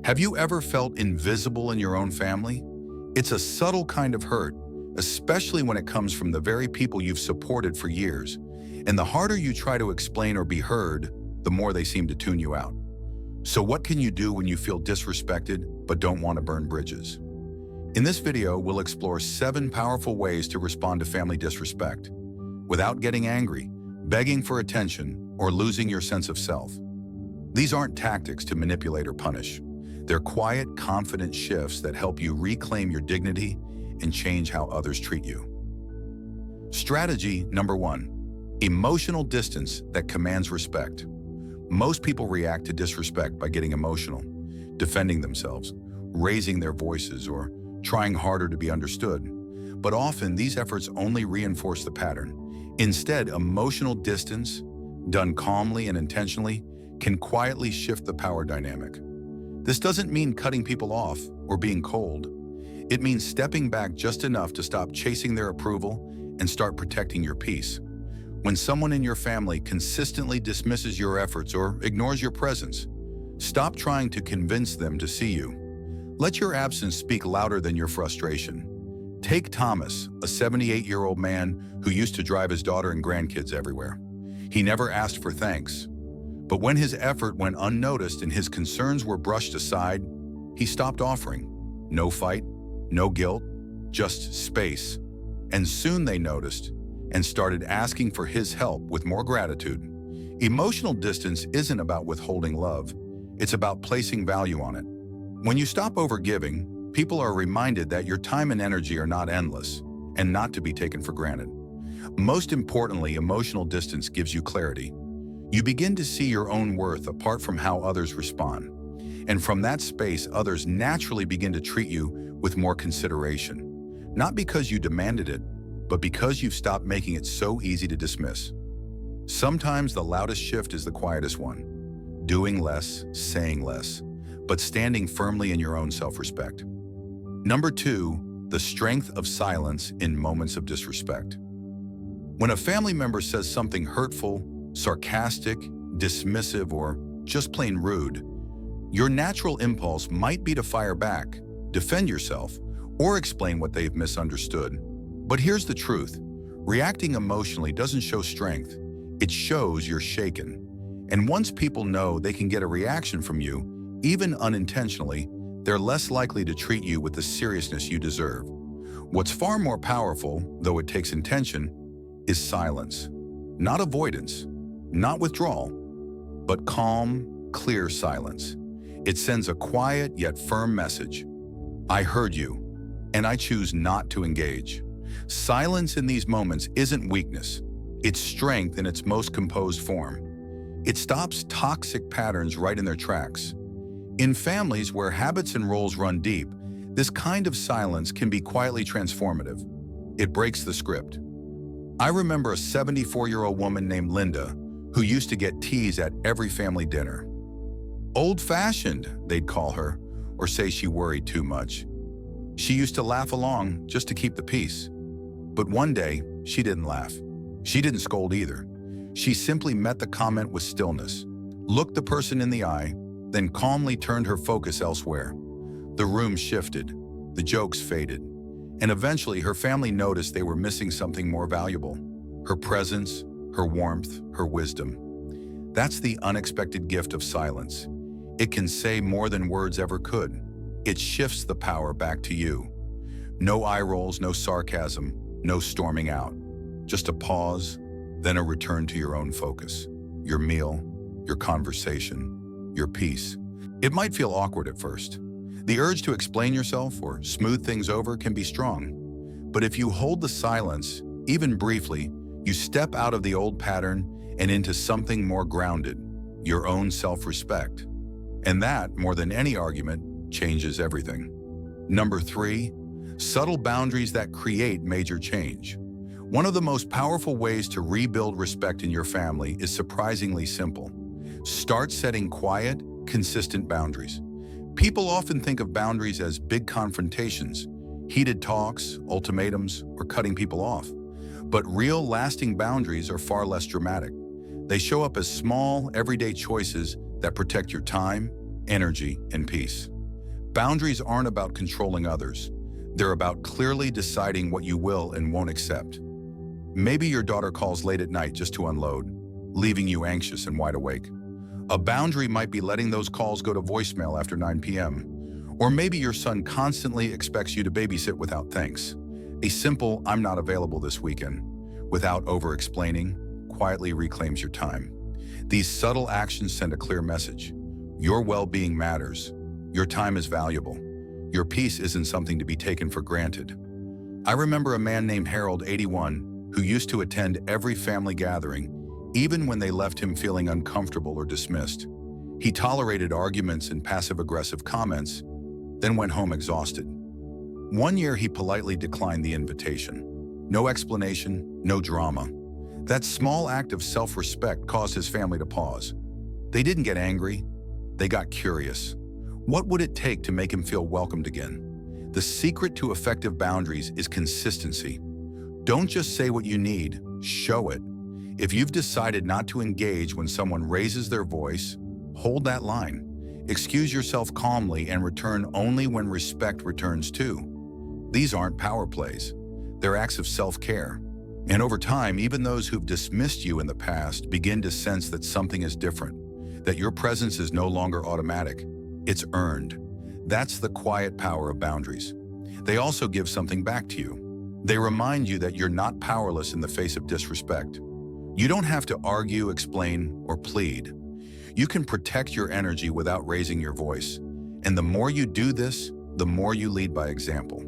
Have you ever felt invisible in your own family? It's a subtle kind of hurt, especially when it comes from the very people you've supported for years. And the harder you try to explain or be heard, the more they seem to tune you out. So what can you do when you feel disrespected but don't want to burn bridges? In this video, we'll explore 7 powerful ways to respond to family disrespect without getting angry, begging for attention, or losing your sense of self. These aren't tactics to manipulate or punish. They're quiet, confident shifts that help you reclaim your dignity and change how others treat you. Strategy number 1, emotional distance that commands respect. Most people react to disrespect by getting emotional, defending themselves, raising their voices, or trying harder to be understood. But often these efforts only reinforce the pattern. Instead, emotional distance, done calmly and intentionally, can quietly shift the power dynamic. This doesn't mean cutting people off or being cold. It means stepping back just enough to stop chasing their approval and start protecting your peace. When someone in your family consistently dismisses your efforts or ignores your presence, stop trying to convince them to see you. Let your absence speak louder than your frustration. Take Thomas, a 78-year-old man who used to drive his daughter and grandkids everywhere. He never asked for thanks. But when his effort went unnoticed and his concerns were brushed aside, he stopped offering. No fight, no guilt, just space. And soon they noticed and started asking for his help with more gratitude. Emotional distance isn't about withholding love. It's about placing value on it. When you stop overgiving, people are reminded that your time and energy are not endless and not to be taken for granted. Most importantly, emotional distance gives you clarity. You begin to see your own worth apart from how others respond. And from that space, others naturally begin to treat you with more consideration. Not because you demanded it, but because you've stopped making it so easy to dismiss. Sometimes the loudest shift is the quietest one. Doing less, saying less, but standing firmly in your own self-respect. Number 2, the strength of silence in moments of disrespect. When a family member says something hurtful, sarcastic, dismissive, or just plain rude, your natural impulse might be to fire back, defend yourself, or explain what they've misunderstood. But here's the truth. Reacting emotionally doesn't show strength. It shows you're shaken. And once people know they can get a reaction from you, even unintentionally, they're less likely to treat you with the seriousness you deserve. What's far more powerful, though it takes intention, is silence. Not avoidance, not withdrawal, but calm, clear silence. It sends a quiet yet firm message. I heard you, and I choose not to engage. Silence in these moments isn't weakness. It's strength in its most composed form. It stops toxic patterns right in their tracks. In families where habits and roles run deep, this kind of silence can be quietly transformative. It breaks the script. I remember a 74-year-old woman named Linda who used to get teased at every family dinner. Old-fashioned, they'd call her, or say she worried too much. She used to laugh along just to keep the peace. But one day, she didn't laugh. She didn't scold either. She simply met the comment with stillness, looked the person in the eye, then calmly turned her focus elsewhere. The room shifted, the jokes faded, and eventually her family noticed they were missing something more valuable: her presence, her warmth, her wisdom. That's the unexpected gift of silence. It can say more than words ever could. It shifts the power back to you. No eye rolls, no sarcasm, no storming out. Just a pause, then a return to your own focus. Your meal, your conversation, your peace. It might feel awkward at first. The urge to explain yourself or smooth things over can be strong. But if you hold the silence, even briefly, you step out of the old pattern and into something more grounded, your own self-respect. And that, more than any argument, changes everything. Number 3, subtle boundaries that create major change. One of the most powerful ways to rebuild respect in your family is surprisingly simple. Start setting quiet, consistent boundaries. People often think of boundaries as big confrontations, heated talks, ultimatums, or cutting people off. But real, lasting boundaries are far less dramatic. They show up as small, everyday choices that protect your time, energy, and peace. Boundaries aren't about controlling others. They're about clearly deciding what you will and won't accept. Maybe your daughter calls late at night just to unload, leaving you anxious and wide awake. A boundary might be letting those calls go to voicemail after 9 p.m. Or maybe your son constantly expects you to babysit without thanks. A simple "I'm not available this weekend," without over-explaining, quietly reclaims your time. These subtle actions send a clear message. Your well-being matters. Your time is valuable. Your peace isn't something to be taken for granted. I remember a man named Harold, 81, who used to attend every family gathering, even when they left him feeling uncomfortable or dismissed. He tolerated arguments and passive-aggressive comments, then went home exhausted. One year, he politely declined the invitation. No explanation, no drama. That small act of self-respect caused his family to pause. They didn't get angry. They got curious. What would it take to make him feel welcomed again? The secret to effective boundaries is consistency. Don't just say what you need, show it. If you've decided not to engage when someone raises their voice, hold that line. Excuse yourself calmly and return only when respect returns too. These aren't power plays. They're acts of self-care. And over time, even those who've dismissed you in the past begin to sense that something is different, that your presence is no longer automatic. It's earned. That's the quiet power of boundaries. They also give something back to you. They remind you that you're not powerless in the face of disrespect. You don't have to argue, explain, or plead. You can protect your energy without raising your voice. And the more you do this, the more you lead by example.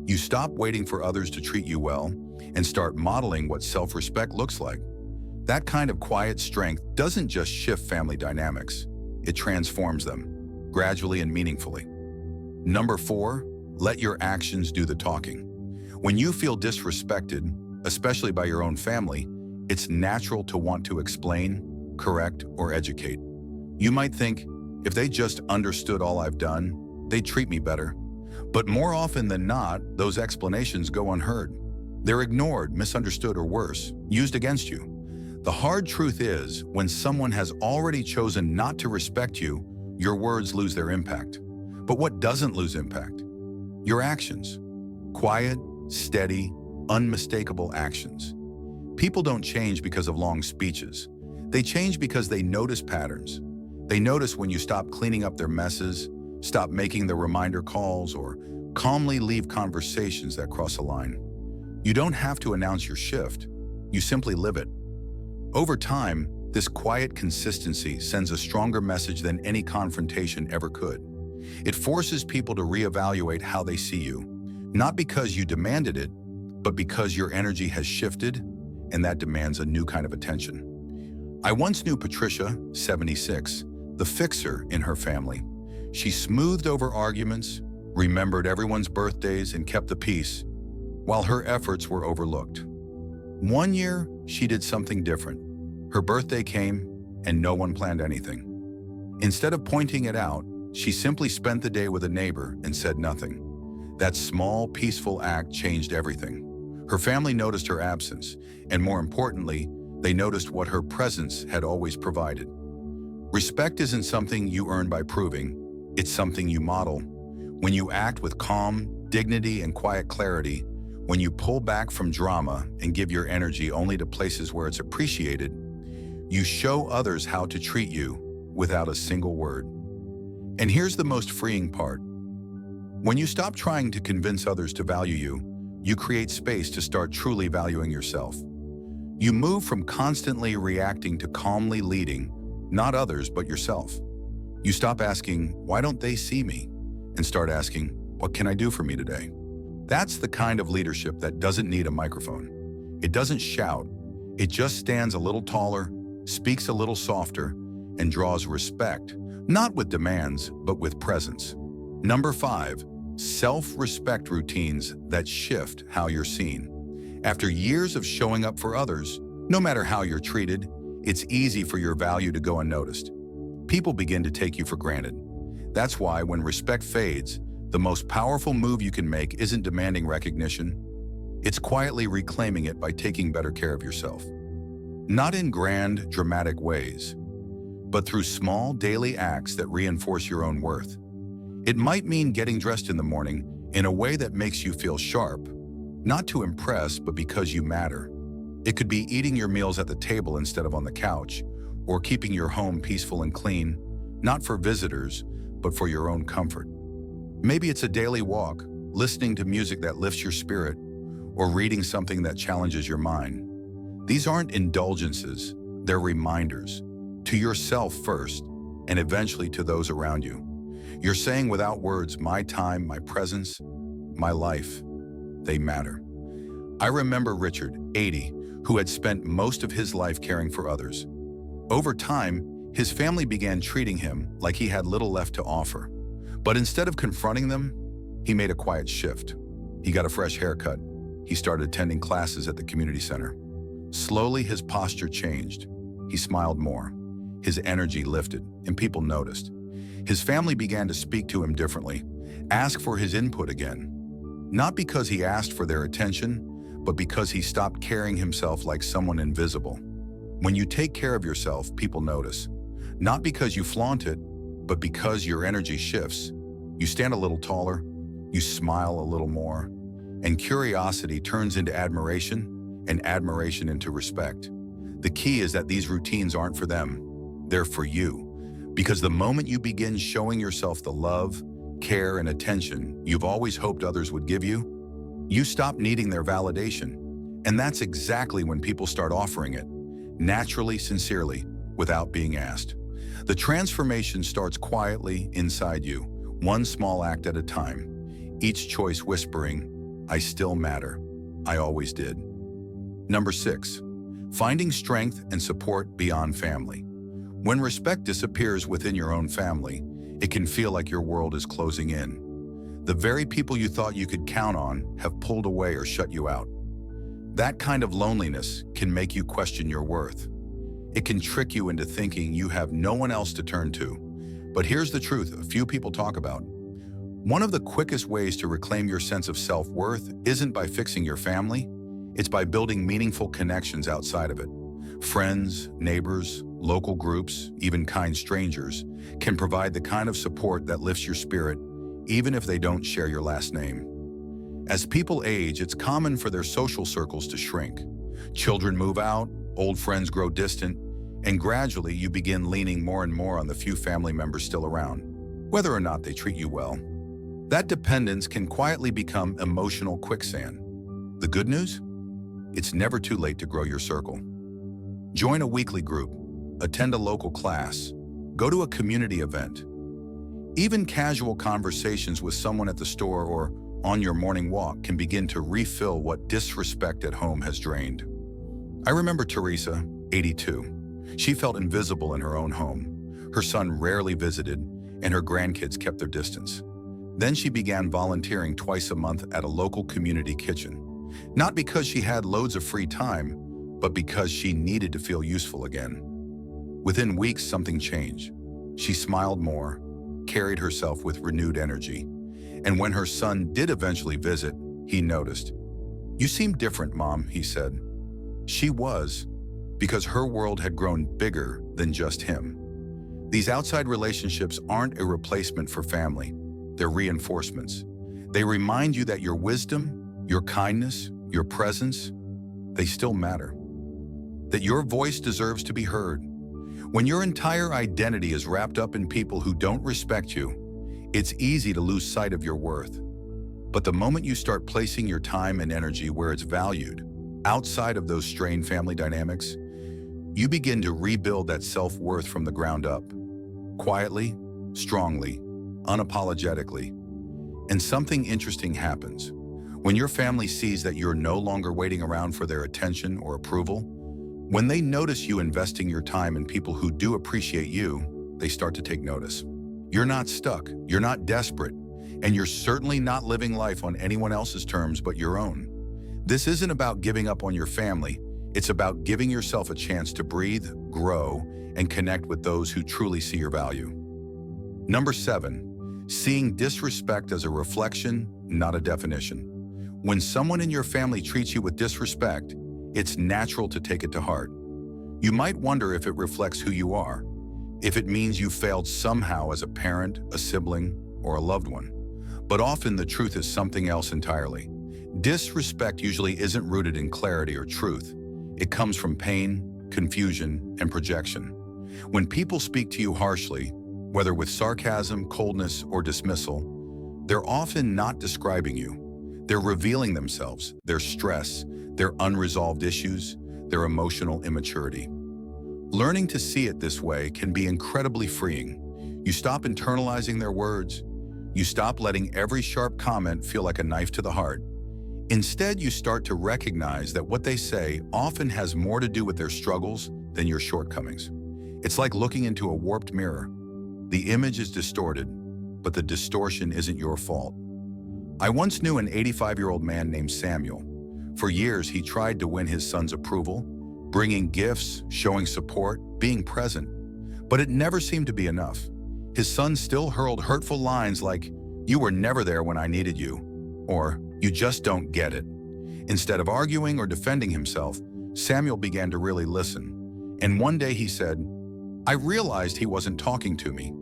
You stop waiting for others to treat you well and start modeling what self-respect looks like. That kind of quiet strength doesn't just shift family dynamics. It transforms them, gradually and meaningfully. Number 4, let your actions do the talking. When you feel disrespected, especially by your own family, it's natural to want to explain, correct, or educate. You might think, if they just understood all I've done, they'd treat me better. But more often than not, those explanations go unheard. They're ignored, misunderstood, or worse, used against you. The hard truth is, when someone has already chosen not to respect you, your words lose their impact. But what doesn't lose impact? Your actions. Quiet, steady, unmistakable actions. People don't change because of long speeches. They change because they notice patterns. They notice when you stop cleaning up their messes, stop making the reminder calls, or calmly leave conversations that cross a line. You don't have to announce your shift. You simply live it. Over time, this quiet consistency sends a stronger message than any confrontation ever could. It forces people to reevaluate how they see you, not because you demanded it, but because your energy has shifted, and that demands a new kind of attention. I once knew Patricia, 76, the fixer in her family. She smoothed over arguments, remembered everyone's birthdays, and kept the peace, while her efforts were overlooked. One year, she did something different. Her birthday came, and no one planned anything. Instead of pointing it out, she simply spent the day with a neighbor and said nothing. That small, peaceful act changed everything. Her family noticed her absence, and more importantly, they noticed what her presence had always provided. Respect isn't something you earn by proving, it's something you model. When you act with calm, dignity, and quiet clarity, when you pull back from drama and give your energy only to places where it's appreciated, you show others how to treat you without a single word. And here's the most freeing part. When you stop trying to convince others to value you, you create space to start truly valuing yourself. You move from constantly reacting to calmly leading, not others but yourself. You stop asking, "Why don't they see me?" and start asking, "What can I do for me today?" That's the kind of leadership that doesn't need a microphone. It doesn't shout. It just stands a little taller, speaks a little softer, and draws respect, not with demands, but with presence. Number 5, self-respect routines that shift how you're seen. After years of showing up for others, no matter how you're treated, it's easy for your value to go unnoticed. People begin to take you for granted. That's why when respect fades, the most powerful move you can make isn't demanding recognition. It's quietly reclaiming it by taking better care of yourself. Not in grand, dramatic ways, but through small daily acts that reinforce your own worth. It might mean getting dressed in the morning in a way that makes you feel sharp, not to impress, but because you matter. It could be eating your meals at the table instead of on the couch, or keeping your home peaceful and clean, not for visitors, but for your own comfort. Maybe it's a daily walk, listening to music that lifts your spirit, or reading something that challenges your mind. These aren't indulgences, they're reminders. To yourself first, and eventually to those around you. You're saying without words, my time, my presence, my life, they matter. I remember Richard, 80, who had spent most of his life caring for others. Over time, his family began treating him like he had little left to offer. But instead of confronting them, he made a quiet shift. He got a fresh haircut. He started attending classes at the community center. Slowly, his posture changed. He smiled more. His energy lifted, and people noticed. His family began to speak to him differently, ask for his input again. Not because he asked for their attention, but because he stopped carrying himself like someone invisible. When you take care of yourself, people notice. Not because you flaunt it, but because your energy shifts. You stand a little taller, you smile a little more, and curiosity turns into admiration, and admiration into respect. The key is that these routines aren't for them, they're for you. Because the moment you begin showing yourself the love, care, and attention you've always hoped others would give you, you stop needing their validation. And that's exactly when people start offering it, naturally, sincerely, without being asked. The transformation starts quietly inside you, one small act at a time, each choice whispering, I still matter. I always did. Number 6, finding strength and support beyond family. When respect disappears within your own family, it can feel like your world is closing in. The very people you thought you could count on have pulled away or shut you out. That kind of loneliness can make you question your worth. It can trick you into thinking you have no one else to turn to. But here's the truth a few people talk about. One of the quickest ways to reclaim your sense of self-worth isn't by fixing your family, it's by building meaningful connections outside of it. Friends, neighbors, local groups, even kind strangers can provide the kind of support that lifts your spirit, even if they don't share your last name. As people age, it's common for their social circles to shrink. Children move out, old friends grow distant, and gradually you begin leaning more and more on the few family members still around, whether or not they treat you well. That dependence can quietly become emotional quicksand. The good news? It's never too late to grow your circle. Join a weekly group, attend a local class, go to a community event. Even casual conversations with someone at the store or on your morning walk can begin to refill what disrespect at home has drained. I remember Teresa, 82. She felt invisible in her own home. Her son rarely visited, and her grandkids kept their distance. Then she began volunteering twice a month at a local community kitchen. Not because she had loads of free time, but because she needed to feel useful again. Within weeks, something changed. She smiled more, carried herself with renewed energy. And when her son did eventually visit, he noticed. "You seem different, Mom," he said. She was, because her world had grown bigger than just him. These outside relationships aren't a replacement for family. They're reinforcements. They remind you that your wisdom, your kindness, your presence, they still matter. That your voice deserves to be heard. When your entire identity is wrapped up in people who don't respect you, it's easy to lose sight of your worth. But the moment you start placing your time and energy where it's valued, outside of those strained family dynamics, you begin to rebuild that self-worth from the ground up. Quietly, strongly, unapologetically. And something interesting happens. When your family sees that you're no longer waiting around for their attention or approval, when they notice you investing your time in people who do appreciate you, they start to take notice. You're not stuck, you're not desperate, and you're certainly not living life on anyone else's terms but your own. This isn't about giving up on your family, it's about giving yourself a chance to breathe, grow, and connect with those who truly see your value. Number 7, seeing disrespect as a reflection, not a definition. When someone in your family treats you with disrespect, it's natural to take it to heart. You might wonder if it reflects who you are, if it means you failed somehow as a parent, a sibling, or a loved one. But often the truth is something else entirely. Disrespect usually isn't rooted in clarity or truth. It comes from pain, confusion, and projection. When people speak to you harshly, whether with sarcasm, coldness, or dismissal, they're often not describing you. They're revealing themselves, their stress, their unresolved issues, their emotional immaturity. Learning to see it this way can be incredibly freeing. You stop internalizing their words. You stop letting every sharp comment feel like a knife to the heart. Instead, you start to recognize that what they say often has more to do with their struggles than your shortcomings. It's like looking into a warped mirror. The image is distorted, but the distortion isn't your fault. I once knew an 85-year-old man named Samuel. For years, he tried to win his son's approval, bringing gifts, showing support, being present. But it never seemed to be enough. His son still hurled hurtful lines like, "You were never there when I needed you," or "You just don't get it." Instead of arguing or defending himself, Samuel began to really listen. And one day he said, "I realized he wasn't talking to me.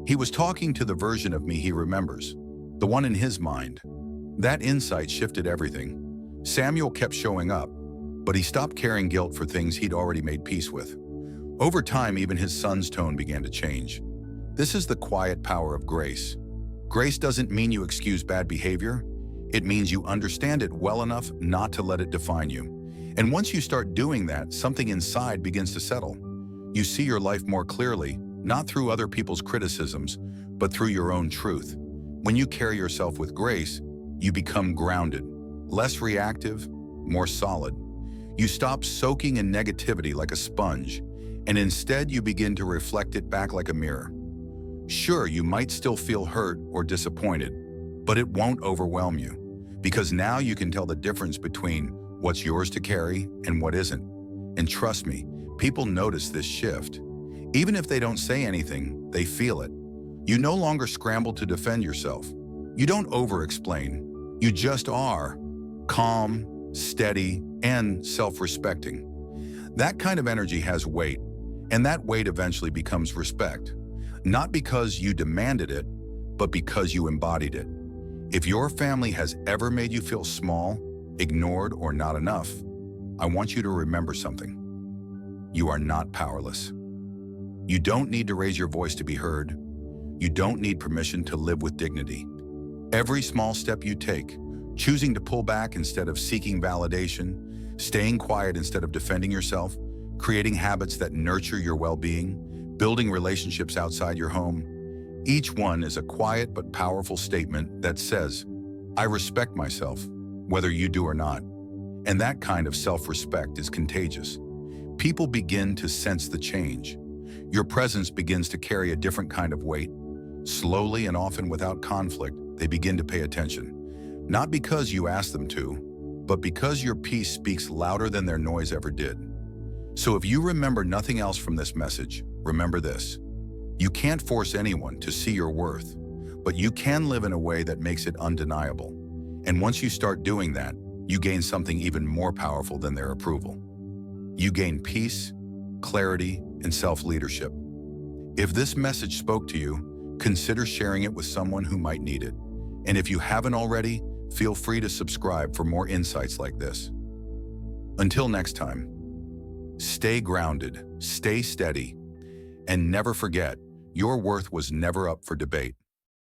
He was talking to the version of me he remembers, the one in his mind." That insight shifted everything. Samuel kept showing up, but he stopped carrying guilt for things he'd already made peace with. Over time, even his son's tone began to change. This is the quiet power of grace. Grace doesn't mean you excuse bad behavior. It means you understand it well enough not to let it define you. And once you start doing that, something inside begins to settle. You see your life more clearly, not through other people's criticisms, but through your own truth. When you carry yourself with grace, you become grounded, less reactive, more solid. You stop soaking in negativity like a sponge, and instead you begin to reflect it back like a mirror. Sure, you might still feel hurt or disappointed, but it won't overwhelm you, because now you can tell the difference between what's yours to carry and what isn't. And trust me, people notice this shift. Even if they don't say anything, they feel it. You no longer scramble to defend yourself. You don't over-explain. You just are calm, steady, and self-respecting. That kind of energy has weight, and that weight eventually becomes respect. Not because you demanded it, but because you embodied it. If your family has ever made you feel small, ignored, or not enough, I want you to remember something. You are not powerless. You don't need to raise your voice to be heard. You don't need permission to live with dignity. Every small step you take, choosing to pull back instead of seeking validation, staying quiet instead of defending yourself, creating habits that nurture your well-being, building relationships outside your home, each one is a quiet but powerful statement that says, "I respect myself, whether you do or not." And that kind of self-respect is contagious. People begin to sense the change. Your presence begins to carry a different kind of weight. Slowly and often without conflict, they begin to pay attention. Not because you ask them to, but because your peace speaks louder than their noise ever did. So if you remember nothing else from this message, remember this. You can't force anyone to see your worth, but you can live in a way that makes it undeniable. And once you start doing that, you gain something even more powerful than their approval. You gain peace, clarity, and self-leadership. If this message spoke to you, consider sharing it with someone who might need it. And if you haven't already, feel free to subscribe for more insights like this. Until next time, stay grounded, stay steady, and never forget, your worth was never up for debate.